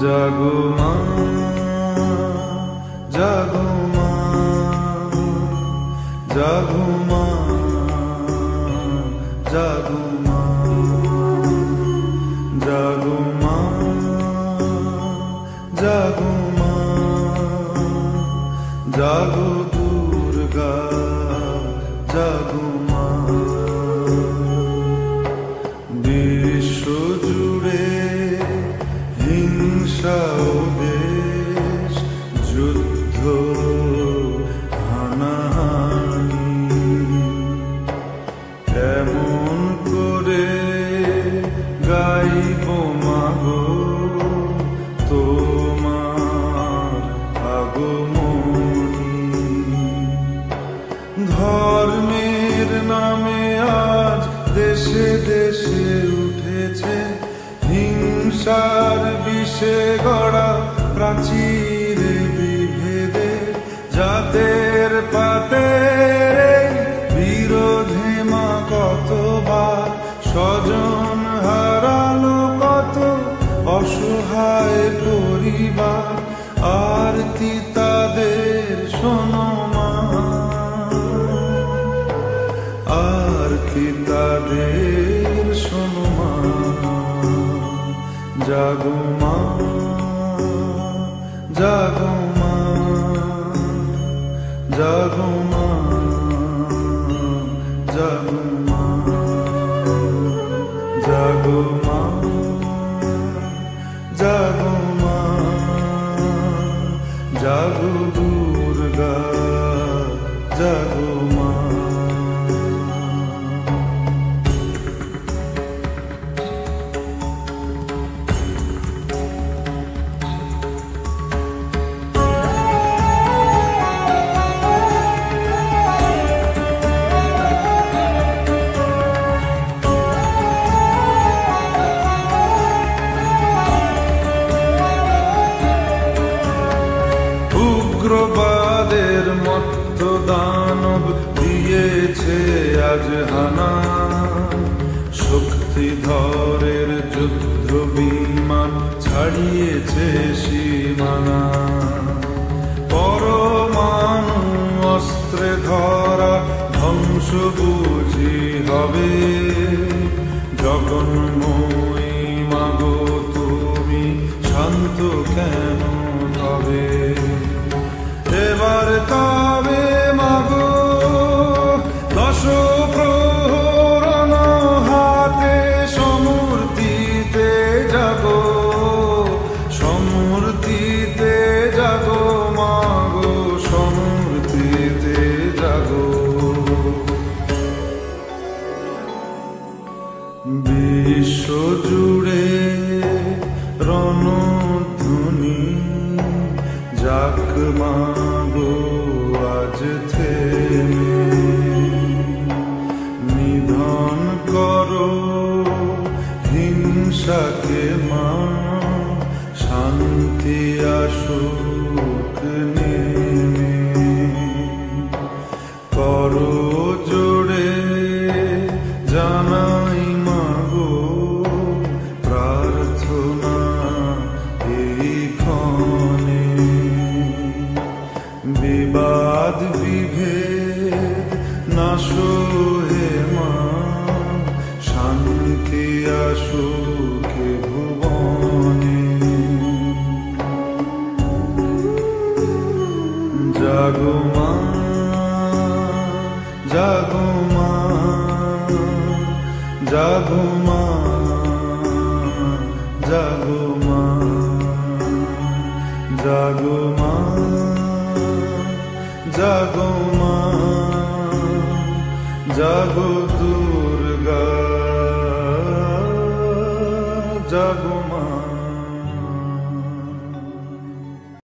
জাগো মা, জাগো মা, জাগো মা, জাগো মা, জাগো মা, জাগো মা, জাগো দুর্গা, জাগো মা। বিশ্ব জুড়ে হিংসা ও দেশ, যুদ্ধ হানাহানি, কেমন করে গাইব মাগো তোমার আগমনী। ধর্মের নামে আজ দেশে দেশে উঠেছে হিংসার বিষে গড়া প্রাচীরে বিভেদে, জাতের পাতের বিরোধে মা কতবার স্বজন হারালো কত অসহায় পরিবার। আরতি তাদের শোনো মা, আরতি তাদের শোনো মা। জাগো মা, জাগো মা, জাগো মা, জাগো মা, জাগো মা, জাগো মা, জাগো দুর্গা, জাগো মা। উগ্রবাদের মত্ত দানব দিয়েছে আজ হানা, শক্তিধরের যুদ্ধ বিমান ছাড়িয়েছে সীমানা। পরমাণু অস্ত্রে ধরা ধ্বংস বুঝি হবে, জগন্ময়ী মাগো তুমি শান্ত কেন হবে। এবার তবে মাগো দশ প্রহরণ হাতে সমূর্তিতে জাগো, সমূর্তিতে জাগো মাগো, সমূর্তিতে জাগো। বিশ্ব জুড়ে রণধ্বনি, যাক মাগো আজ থেমে, নিধন করো হিংসাকে মা, শান্তি আসুক নেমে। করো জোড়ে জানাই মাগো প্রার্থনা এই ক্ষণে। বিবাদ বিভেদ নাশো হে মা, শান্তি আসুক ভুবনে। জাগো মা, জাগো মা, জাগো মা, জাগো মা, জাগো মা, জাগো মা, জাগো